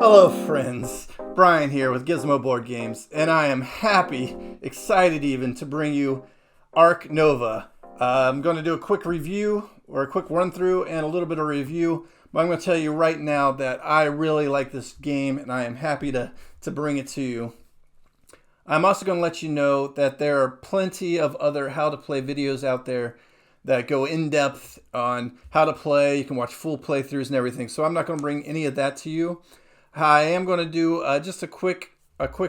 Hello friends, Brian here with GizmoBoardGames, and I am happy, excited even, to bring you Ark Nova. I'm going to do a quick review, or a quick run through, and a little bit of review, but I'm going to tell you right now that I really like this game, and I am happy to bring it to you. I'm also going to let you know that there are plenty of other how to play videos out there that go in depth on how to play. You can watch full playthroughs and everything, so I'm not going to bring any of that to you. I am going to do just a quick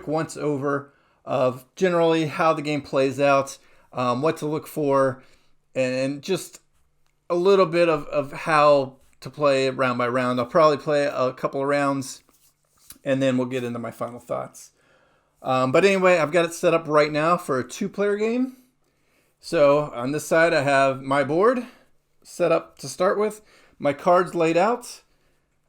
once over of generally how the game plays out, what to look for, and just a little bit of how to play round by round. I'll probably play a couple of rounds, and then we'll get into my final thoughts. But anyway, I've got it set up right now for a 2-player game. So on this side, I have my board set up to start with, my cards laid out.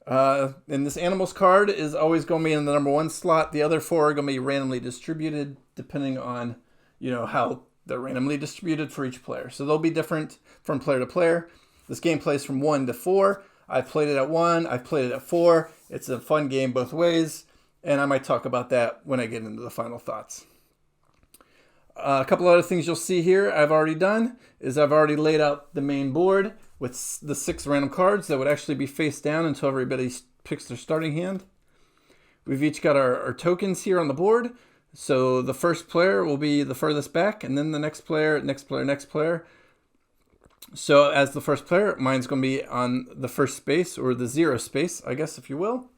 And this animals card is always going to be in the number 1 slot. The other 4 are going to be randomly distributed depending on, how they're randomly distributed for each player. So they'll be different from player to player. This game plays from 1 to 4. I've played it at 1. I've played it at 4. It's a fun game both ways. And I might talk about that when I get into the final thoughts. A couple other things you'll see here I've already done is I've already laid out the main board with the 6 random cards that would actually be face down until everybody picks their starting hand. We've each got our tokens here on the board. So the first player will be the furthest back, and then the next player, next player, next player. So as the first player, mine's going to be on the first space, or the 0 space, I guess, if you will.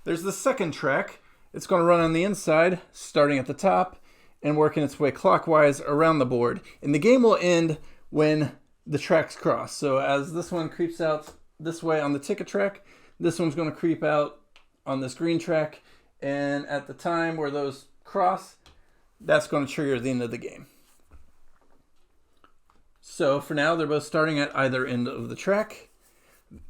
There's the second track. It's going to run on the inside, starting at the top, and working its way clockwise around the board. And the game will end when the tracks cross. So as this one creeps out this way on the ticket track, this one's going to creep out on this green track, and at the time where those cross, that's going to trigger the end of the game. So for now, they're both starting at either end of the track.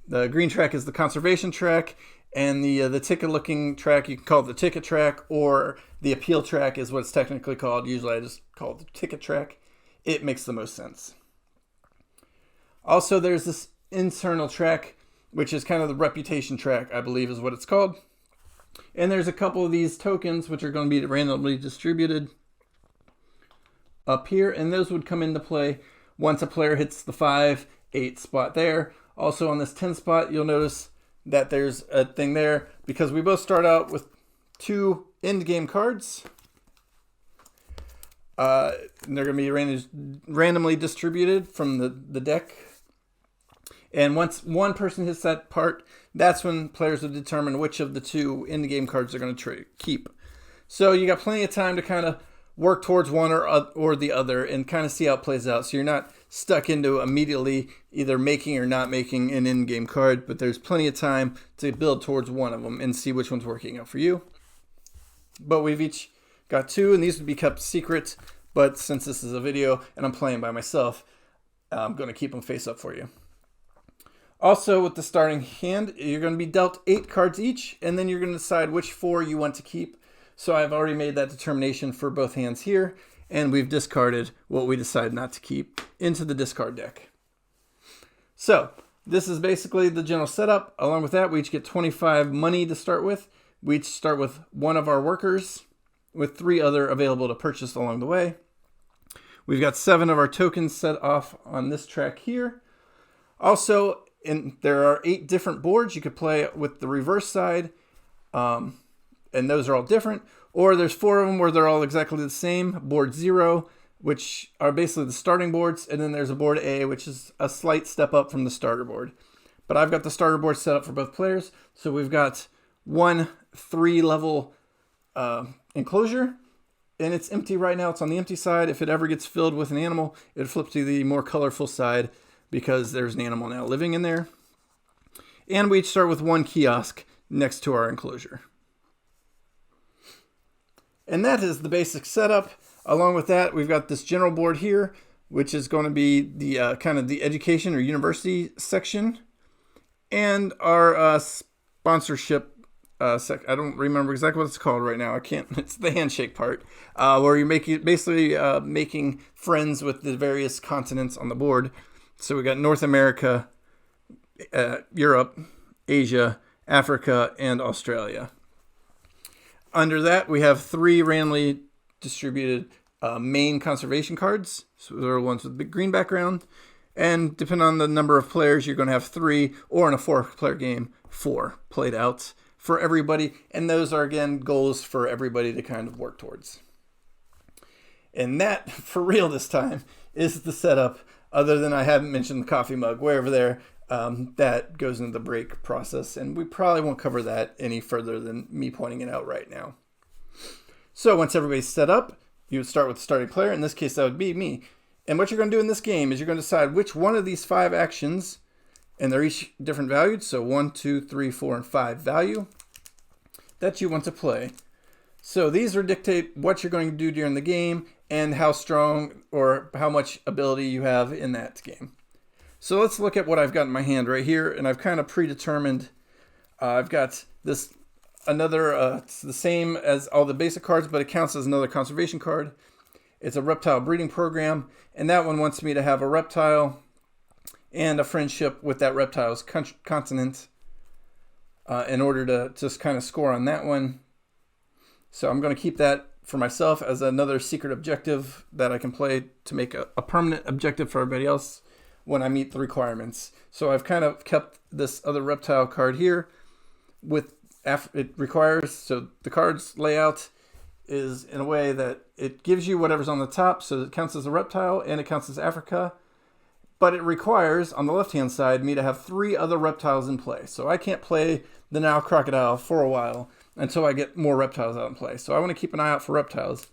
The green track is the conservation track, and the ticket-looking track, you can call it the ticket track, or the appeal track is what it's technically called. Usually I just call it the ticket track. It makes the most sense. Also, there's this internal track, which is kind of the reputation track, I believe is what it's called. And there's a couple of these tokens, which are going to be randomly distributed up here, and those would come into play once a player hits the 5, 8 spot there. Also on this 10 spot, you'll notice that there's a thing there because we both start out with 2 end game cards. They're going to be randomly distributed from the deck. And once one person hits that part, that's when players will determine which of the 2 end game cards they're going to keep. So you got plenty of time to kind of work towards one or the other and kind of see how it plays out. So you're not stuck into immediately either making or not making an in-game card, but there's plenty of time to build towards one of them and see which one's working out for you. But we've each got 2, and these would be kept secret, but since this is a video and I'm playing by myself, I'm going to keep them face up for you. Also, with the starting hand, you're going to be dealt 8 cards each, and then you're going to decide which 4 you want to keep. So I've already made that determination for both hands here, and we've discarded what we decide not to keep into the discard deck. So this is basically the general setup. Along with that, we each get 25 money to start with. We each start with 1 of our workers, with 3 other available to purchase along the way. We've got 7 of our tokens set off on this track here. Also, there are 8 different boards you could play with the reverse side, and those are all different. Or there's 4 of them where they're all exactly the same. Board 0, which are basically the starting boards, and then there's a board A, which is a slight step up from the starter board. But I've got the starter board set up for both players, so we've got 1 3-level enclosure, and it's empty right now. It's on the empty side. If it ever gets filled with an animal, it flips to the more colorful side because there's an animal now living in there. And we each start with 1 kiosk next to our enclosure. And that is the basic setup. Along with that, we've got this general board here, which is going to be the kind of the education or university section, and our sponsorship I don't remember exactly what it's called right now. I can't. It's the handshake part, where you're basically making friends with the various continents on the board. So we got North America, Europe, Asia, Africa, and Australia. Under that, we have 3 randomly distributed main conservation cards. So those are ones with big green background. And depending on the number of players, you're going to have 3, or in a 4-player game, 4 played out for everybody. And those are, again, goals for everybody to kind of work towards. And that, for real this time, is the setup, other than I haven't mentioned the coffee mug way over there. That goes into the break process, and we probably won't cover that any further than me pointing it out right now. So once everybody's set up, you would start with the starting player. In this case, that would be me. And what you're going to do in this game is you're going to decide which one of these 5 actions, and they're each different valued, so 1, 2, 3, 4, and 5 value, that you want to play. So these will dictate what you're going to do during the game and how strong or how much ability you have in that game. So let's look at what I've got in my hand right here, and I've kind of predetermined. I've got this it's the same as all the basic cards, but it counts as another conservation card. It's a reptile breeding program, and that one wants me to have a reptile and a friendship with that reptile's continent in order to just kind of score on that one. So I'm going to keep that for myself as another secret objective that I can play to make a permanent objective for everybody else when I meet the requirements. So I've kind of kept this other reptile card here with it requires, so the card's layout is in a way that it gives you whatever's on the top, so it counts as a reptile and it counts as Africa, but it requires, on the left-hand side, me to have 3 other reptiles in play. So I can't play the Nile crocodile for a while until I get more reptiles out in play. So I want to keep an eye out for reptiles.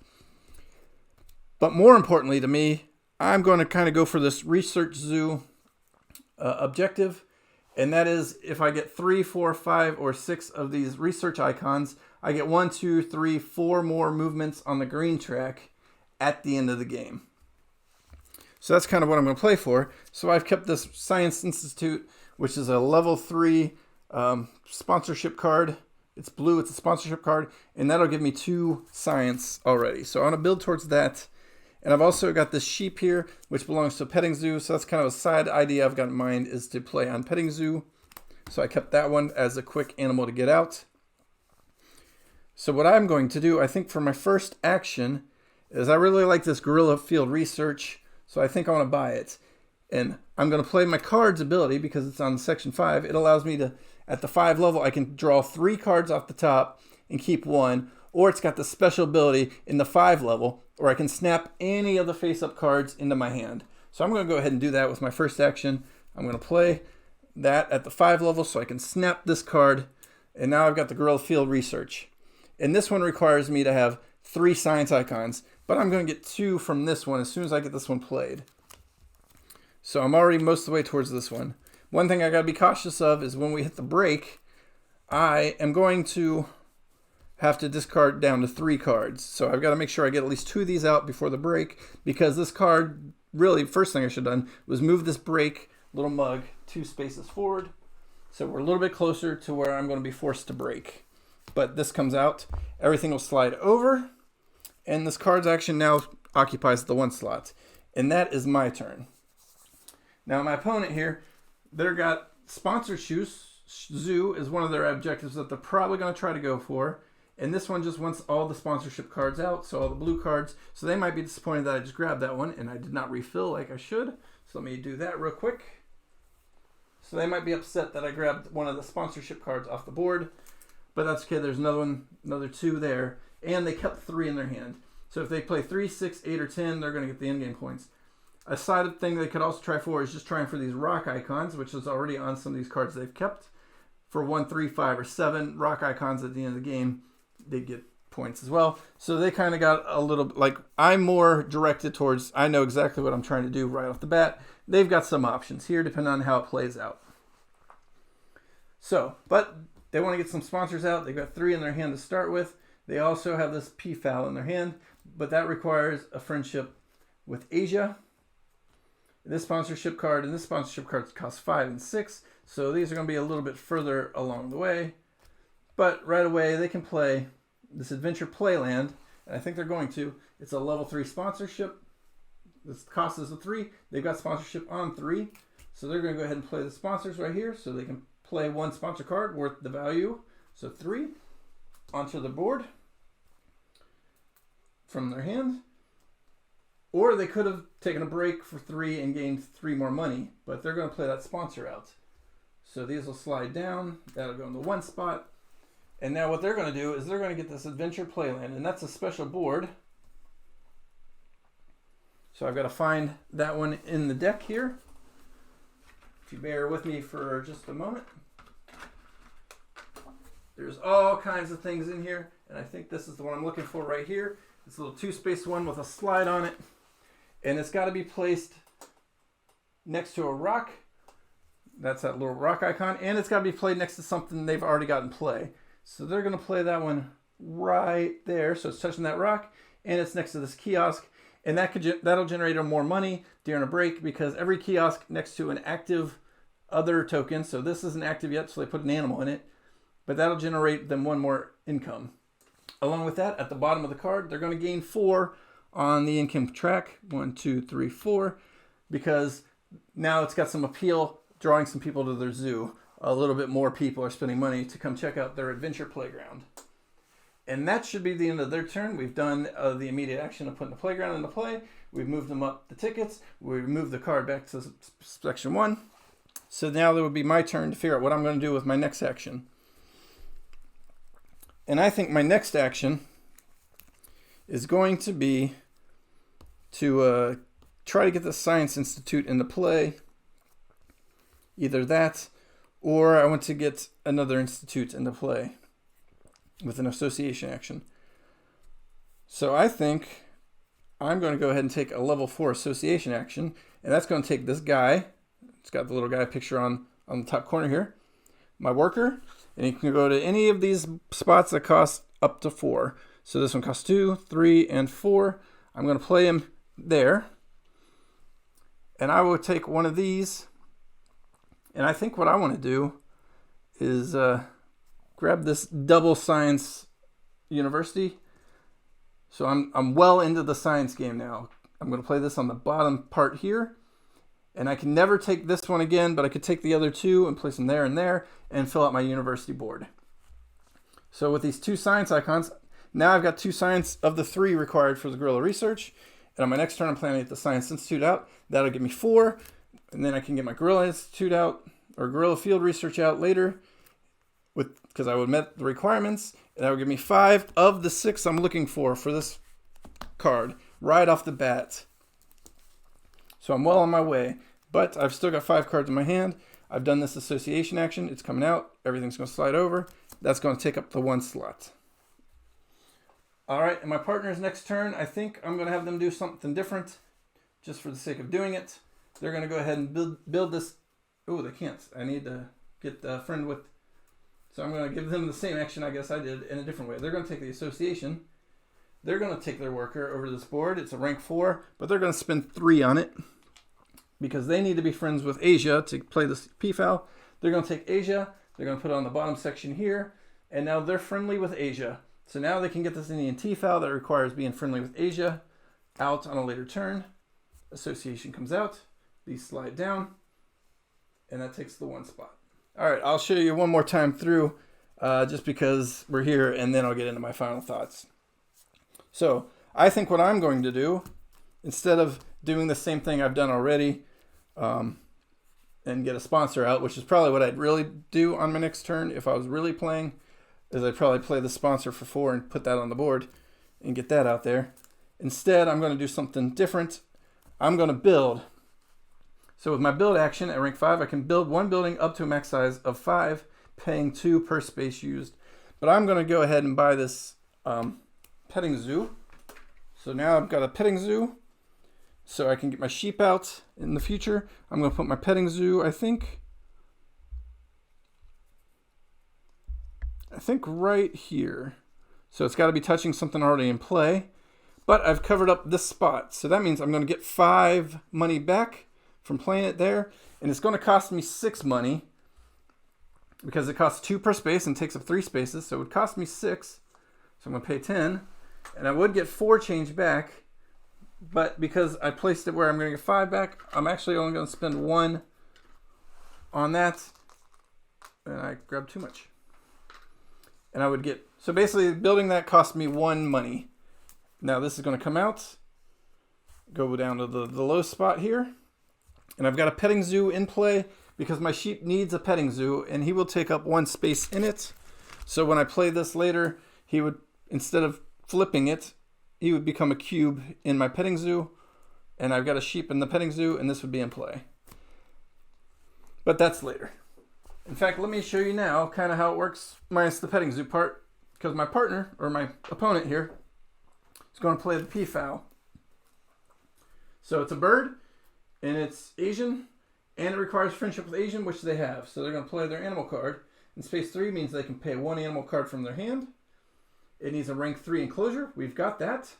But more importantly to me, I'm going to kind of go for this research zoo objective. And that is, if I get 3, 4, 5, or 6 of these research icons, I get 1, 2, 3, 4 more movements on the green track at the end of the game. So that's kind of what I'm going to play for. So I've kept this Science Institute, which is a level 3 sponsorship card. It's blue, it's a sponsorship card, and that'll give me 2 science already. So I want to build towards that. And I've also got this sheep here, which belongs to a petting zoo. So that's kind of a side idea I've got in mind, is to play on petting zoo. So I kept that one as a quick animal to get out. So what I'm going to do, I think for my first action, is I really like this Guerrilla Field Research. So I think I want to buy it. And I'm going to play my cards ability because it's on section 5. It allows me to, at the 5 level, I can draw 3 cards off the top and keep 1. Or it's got the special ability in the 5 level, or I can snap any of the face-up cards into my hand. So I'm going to go ahead and do that with my first action. I'm going to play that at the 5 level so I can snap this card. And now I've got the Guerrilla Field Research. And this one requires me to have 3 science icons, but I'm going to get 2 from this one as soon as I get this one played. So I'm already most of the way towards this one. One thing I got to be cautious of is when we hit the break, I am going to have to discard down to 3 cards. So I've got to make sure I get at least 2 of these out before the break, because this card, really, first thing I should have done was move this break little mug 2 spaces forward. So we're a little bit closer to where I'm going to be forced to break. But this comes out, everything will slide over, and this card's action now occupies the 1 slot. And that is my turn. Now my opponent here, they've got Sponsor Zoo is one of their objectives that they're probably going to try to go for. And this one just wants all the sponsorship cards out, so all the blue cards. So they might be disappointed that I just grabbed that one and I did not refill like I should. So let me do that real quick. So they might be upset that I grabbed one of the sponsorship cards off the board. But that's okay, there's another 2 there. And they kept 3 in their hand. So if they play 3, 6, 8, or 10, they're going to get the endgame points. A side thing they could also try for is just trying for these rock icons, which is already on some of these cards they've kept. For 1, 3, 5, or 7 rock icons at the end of the game, they get points as well. So they kind of got a little, like, I'm more directed towards, I know exactly what I'm trying to do right off the bat. They've got some options here depending on how it plays out. So, but they want to get some sponsors out. They've got 3 in their hand to start with. They also have this P-Fowl in their hand, but that requires a friendship with Asia. This sponsorship card and this sponsorship card cost 5 and 6, so these are going to be a little bit further along the way. But right away, they can play this Adventure Playland, and I think they're going to. It's a level 3 sponsorship. This cost is a 3. They've got sponsorship on 3, so they're going to go ahead and play the sponsors right here, so they can play 1 sponsor card worth the value. So 3 onto the board. from their hand. Or they could have taken a break for 3 and gained 3 more money, but they're going to play that sponsor out. So these will slide down. That'll go in the 1 spot. And now what they're going to do is they're going to get this Adventure Playland, and that's a special board. So I've got to find that one in the deck here. If you bear with me for just a moment. There's all kinds of things in here, and I think this is the one I'm looking for right here. It's a little 2-space one with a slide on it. And it's got to be placed next to a rock. That's that little rock icon. And it's got to be played next to something they've already got in play. So they're going to play that one right there. So it's touching that rock. And it's next to this kiosk. And that'll generate them more money during a break because every kiosk next to an active other token. So this isn't active yet, so they put an animal in it. But that'll generate them 1 more income. Along with that, at the bottom of the card, they're going to gain 4 on the income track. 1, 2, 3, 4. Because now it's got some appeal, drawing some people to their zoo. A little bit more people are spending money to come check out their adventure playground. And that should be the end of their turn. We've done the immediate action of putting the playground into play. We've moved them up the tickets. We moved the card back to section 1. So now it would be my turn to figure out what I'm going to do with my next action. And I think my next action is going to be to try to get the Science Institute into play. Either that, or I want to get another institute into play with an association action. So I think I'm going to go ahead and take a level 4 association action, and that's going to take this guy. It's got the little guy picture on the top corner here. My worker, and he can go to any of these spots that cost up to 4. So this one costs 2, 3, and 4. I'm going to play him there. And I will take one of these. And I think what I want to do is grab this double science university. So I'm well into the science game now. I'm going to play this on the bottom part here. And I can never take this one again, but I could take the other 2 and place them there and fill out my university board. So with these 2 science icons, now I've got 2 science of the 3 required for the guerrilla research. And on my next turn, I'm planning to get the Science Institute out. That'll give me 4. And then I can get my Guerrilla Institute out, or Guerrilla Field Research out later, because I would met the requirements. And that would give me 5 of the 6 I'm looking for this card, right off the bat. So I'm well on my way. But I've still got 5 cards in my hand. I've done this association action. It's coming out. Everything's going to slide over. That's going to take up the 1 slot. All right, and my partner's next turn, I think I'm going to have them do something different just for the sake of doing it. They're going to go ahead and build this. Oh, they can't. I need to get a friend with. So I'm going to give them the same action I guess I did in a different way. They're going to take the association. They're going to take their worker over to this board. It's a rank 4, but they're going to spend 3 on it because they need to be friends with Asia to play this PFAL. They're going to take Asia. They're going to put it on the bottom section here, and now they're friendly with Asia. So now they can get this Indian T-Foul that requires being friendly with Asia out on a later turn. Association comes out. These slide down. And that takes the 1 spot. All right, I'll show you one more time through just because we're here, and then I'll get into my final thoughts. So I think what I'm going to do, instead of doing the same thing I've done already and get a sponsor out, which is probably what I'd really do on my next turn if I was really playing, is I'd probably play the sponsor for 4 and put that on the board and get that out there. Instead, I'm going to do something different. I'm going to build. So with my build action at rank 5, I can build 1 building up to a max size of 5, paying 2 per space used. But I'm going to go ahead and buy this petting zoo. So now I've got a petting zoo. So I can get my sheep out in the future. I'm going to put my petting zoo, I think right here. So it's got to be touching something already in play. But I've covered up this spot. So that means I'm going to get 5 money back from playing it there. And it's going to cost me 6 money because it costs 2 per space and takes up 3 spaces. So it would cost me 6. So I'm going to pay 10. And I would get 4 change back. But because I placed it where I'm going to get 5 back, I'm actually only going to spend 1 on that. And I grabbed too much. And I would get, so basically building that cost me 1 money. Now this is going to come out, go down to the low spot here. And I've got a petting zoo in play because my sheep needs a petting zoo and he will take up one space in it. So when I play this later, he would, instead of flipping it, he would become a cube in my petting zoo. And I've got a sheep in the petting zoo and this would be in play. But that's later. In fact, let me show you now kind of how it works minus the petting zoo part, because my partner, or my opponent here, is going to play the peafowl. So it's a bird, and it's Asian, and it requires friendship with Asian, which they have. So they're going to play their animal card. And space 3 means they can pay one animal card from their hand. It needs a rank 3 enclosure. We've got that.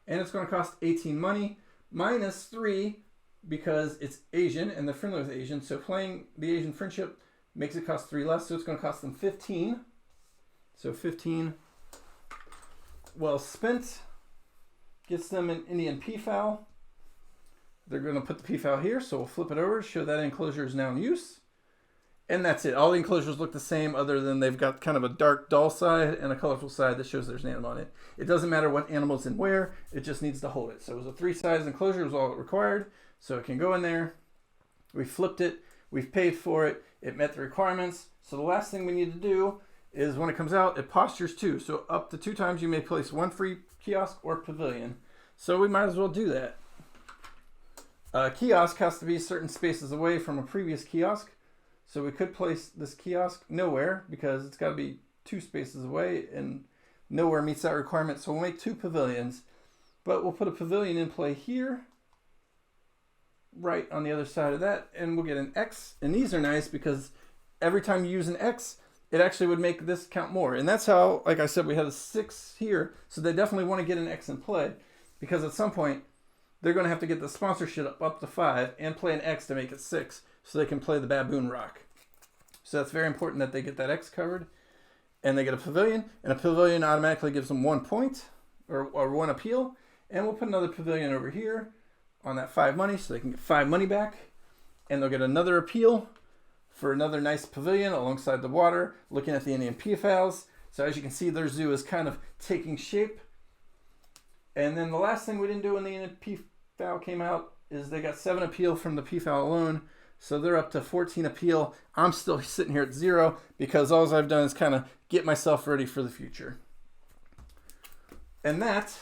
And it's going to cost 18 money, minus 3 because it's Asian, and they're friendly with Asian. So playing the Asian friendship makes it cost 3 less, so it's going to cost them 15. So 15 well spent. Gets them an Indian peafowl. They're going to put the peafowl here, so we'll flip it over to show that enclosure is now in use. And that's it. All the enclosures look the same other than they've got kind of a dark, dull side and a colorful side that shows there's an animal on it. It doesn't matter what animal's in where, it just needs to hold it. So it was a 3-size enclosure was all it required. So it can go in there. We flipped it. We've paid for it. It met the requirements. So the last thing we need to do is when it comes out, it postures 2. So up to 2 times you may place 1 free kiosk or pavilion. So we might as well do that. Kiosk has to be certain spaces away from a previous kiosk. So we could place this kiosk nowhere because it's got to be 2 spaces away and nowhere meets that requirement. So we'll make 2 pavilions, but we'll put a pavilion in play here, right on the other side of that, and we'll get an X. And these are nice because every time you use an X, it actually would make this count more. And that's how, like I said, we had a 6 here. So they definitely want to get an X in play because at some point they're going to have to get the sponsorship up to 5 and play an X to make it 6 so they can play the baboon rock. So that's very important that they get that X covered. And they get a pavilion, and a pavilion automatically gives them 1 point or 1 appeal. And we'll put another pavilion over here on that 5 money so they can get 5 money back. And they'll get another appeal for another nice pavilion alongside the water, looking at the Indian peafowls. So as you can see, their zoo is kind of taking shape. And then the last thing we didn't do when the Indian peafowl came out is they got 7 appeal from the peafowl alone. So they're up to 14 appeal. I'm still sitting here at 0 because all I've done is kind of get myself ready for the future. And that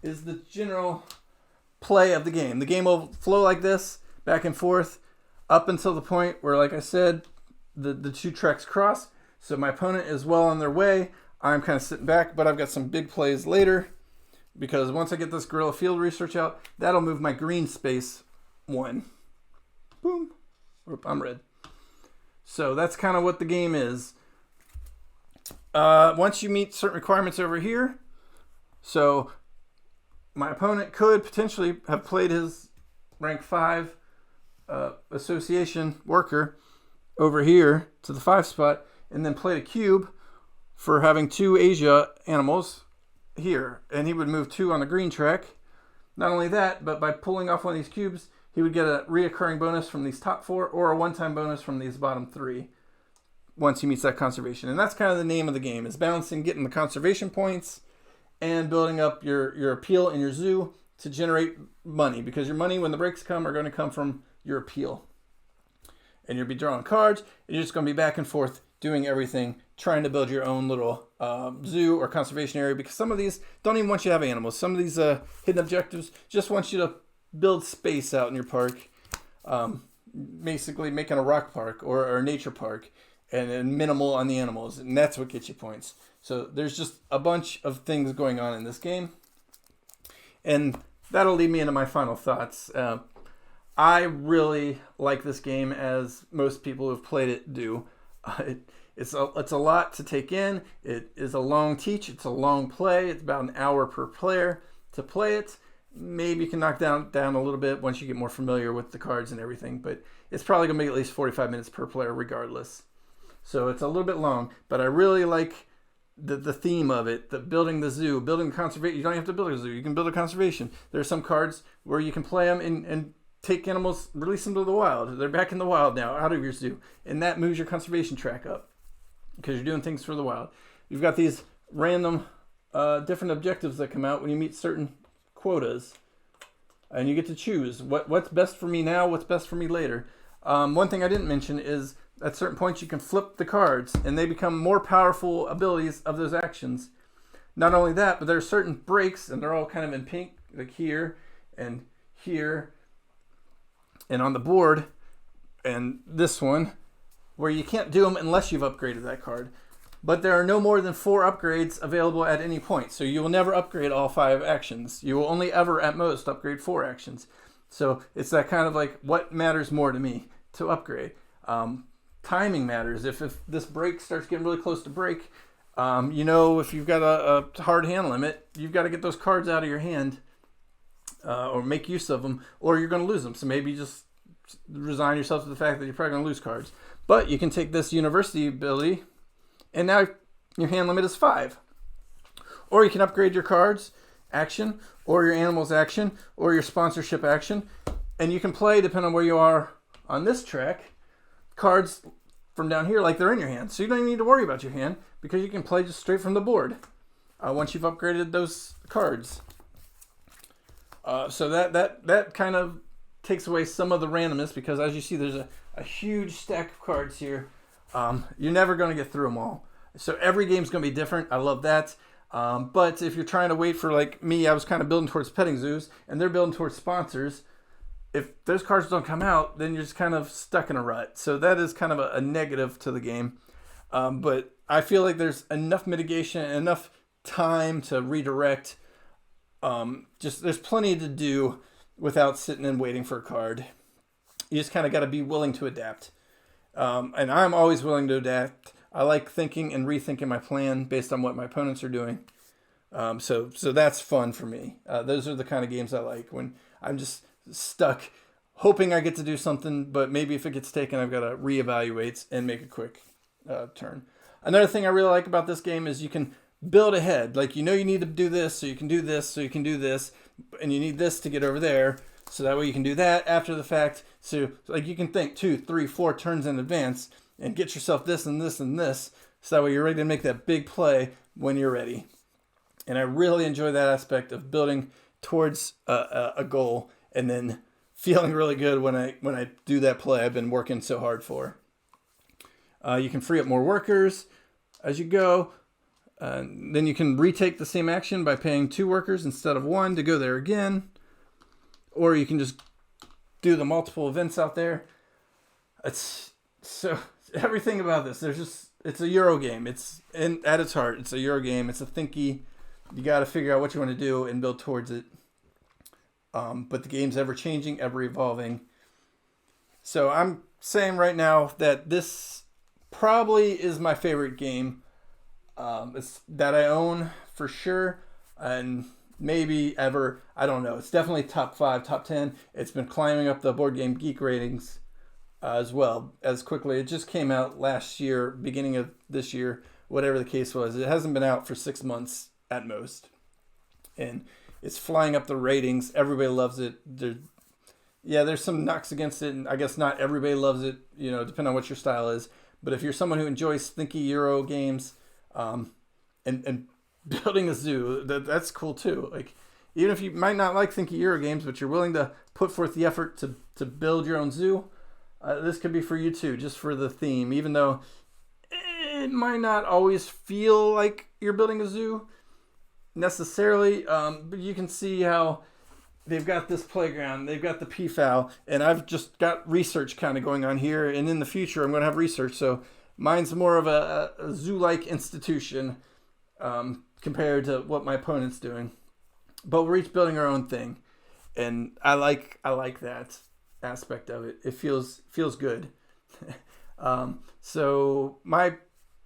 is the general play of the game. The game will flow like this, back and forth, up until the point where, like I said, the 2 tracks cross. So my opponent is well on their way. I'm kind of sitting back, but I've got some big plays later because once I get this guerrilla field research out, that'll move my green space 1. Boom. Oop, I'm red. So that's kind of what the game is. Once you meet certain requirements over here, so my opponent could potentially have played his rank 5 association worker over here to the 5 spot and then played a cube for having 2 Asia animals here. And he would move 2 on the green track. Not only that, but by pulling off one of these cubes, he would get a reoccurring bonus from these top 4 or a one-time bonus from these bottom 3 once he meets that conservation. And that's kind of the name of the game, is balancing, getting the conservation points and building up your appeal in your zoo to generate money, because your money when the breaks come are going to come from your appeal. And you'll be drawing cards, and you're just going to be back and forth doing everything, trying to build your own little zoo or conservation area, because some of these don't even want you to have animals. Some of these hidden objectives just want you to build space out in your park, basically making a rock park or a nature park, and then minimal on the animals, and that's what gets you points. So there's just a bunch of things going on in this game, and that'll lead me into my final thoughts. I really like this game, as most people who've played it do. It's a lot to take in. It is a long teach. It's a long play. It's about an hour per player to play it. Maybe you can knock down a little bit once you get more familiar with the cards and everything, but it's probably going to be at least 45 minutes per player regardless. So it's a little bit long, but I really like the theme of it, the building the zoo, building conservation. You don't have to build a zoo. You can build a conservation. There are some cards where you can play them and take animals, release them to the wild. They're back in the wild now, out of your zoo, and that moves your conservation track up because you're doing things for the wild. You've got these random different objectives that come out when you meet certain quotas. And you get to choose what's best for me now, what's best for me later. One thing I didn't mention is at certain points you can flip the cards and they become more powerful abilities of those actions. Not only that, but there are certain breaks, and they're all kind of in pink, like here and here and on the board, and this one, where you can't do them unless you've upgraded that card. But there are no more than 4 upgrades available at any point. So you will never upgrade all 5 actions. You will only ever, at most, upgrade 4 actions. So it's that kind of like, what matters more to me to upgrade? Timing matters. If this break starts getting really close to break, if you've got a hard hand limit, you've got to get those cards out of your hand or make use of them, or you're going to lose them. So maybe just resign yourself to the fact that you're probably going to lose cards. But you can take this university ability, and now your hand limit is 5. Or you can upgrade your cards action, or your animals action, or your sponsorship action. And you can play, depending on where you are on this track, cards from down here like they're in your hand. So you don't even need to worry about your hand because you can play just straight from the board once you've upgraded those cards. So that kind of takes away some of the randomness, because as you see, there's a huge stack of cards here. You're never going to get through them all. So every game's going to be different. I love that. But if you're trying to wait for, like me, I was kind of building towards petting zoos, and they're building towards sponsors. If those cards don't come out, then you're just kind of stuck in a rut. So that is kind of a negative to the game. But I feel like there's enough mitigation, enough time to redirect. There's plenty to do without sitting and waiting for a card. You just kind of got to be willing to adapt. And I'm always willing to adapt. I like thinking and rethinking my plan based on what my opponents are doing. So that's fun for me. Those are the kind of games I like, when I'm just stuck hoping I get to do something, but maybe if it gets taken, I've got to reevaluate and make a quick turn. Another thing I really like about this game is you can build ahead. Like, you need to do this, so you can do this, so you can do this, and you need this to get over there, so that way you can do that after the fact. So like, you can think 2, 3, 4 turns in advance and get yourself this and this and this, so that way you're ready to make that big play when you're ready. And I really enjoy that aspect of building towards a goal and then feeling really good when I do that play I've been working so hard for. You can free up more workers as you go. Then you can retake the same action by paying 2 workers instead of 1 to go there again. Or you can just do the multiple events out there. It's so, everything about this, it's a Euro game. At its heart, it's a Euro game. It's a thinky. You got to figure out what you want to do and build towards it. But the game's ever changing, ever evolving. So I'm saying right now that this probably is my favorite game it's that I own for sure, and maybe ever. I don't know. It's definitely top 5, top 10. It's been climbing up the Board Game Geek ratings as well as quickly. It just came out last year, beginning of this year, whatever the case was. It hasn't been out for 6 months at most, and it's flying up the ratings. Everybody loves it. There's some knocks against it, and I guess not everybody loves it, depending on what your style is. But if you're someone who enjoys thinky Euro games, and building a zoo, that's cool too. Like, even if you might not like thinky Euro games, but you're willing to put forth the effort to build your own zoo, this could be for you too, just for the theme, even though it might not always feel like you're building a zoo necessarily. But you can see how they've got this playground, they've got the PFAL, and I've just got research kind of going on here, and in the future I'm going to have research. So mine's more of a zoo-like institution compared to what my opponent's doing. But we're each building our own thing, and I like that aspect of it. It feels good. So my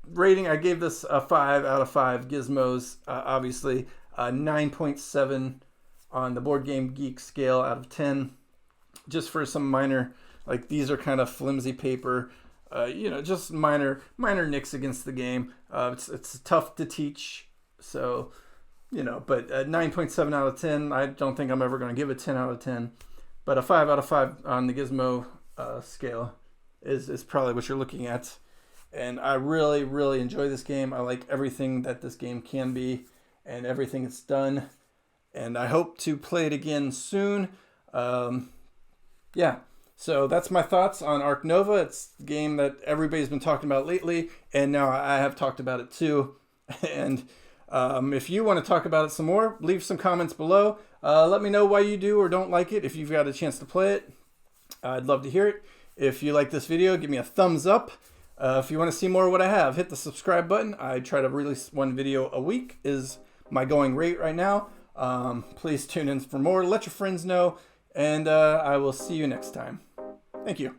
rating, I gave this a 5 out of 5 gizmos. Obviously, 9.7 on the Board Game Geek scale out of 10. Just for some minor, like, these are kind of flimsy paper. Just minor nicks against the game. It's tough to teach, so but 9.7 out of 10. I don't think I'm ever going to give it 10 out of 10, but a 5 out of 5 on the Gizmo scale is probably what you're looking at. And I really, really enjoy this game. I like everything that this game can be, and everything it's done. And I hope to play it again soon. Yeah, so that's my thoughts on Ark Nova. It's the game that everybody's been talking about lately, and now I have talked about it too. And if you want to talk about it some more, leave some comments below. Let me know why you do or don't like it. If you've got a chance to play it, I'd love to hear it. If you like this video, give me a thumbs up. If you want to see more of what I have, hit the subscribe button. I try to release one video a week is my going rate right now. Please tune in for more. Let your friends know, and I will see you next time. Thank you.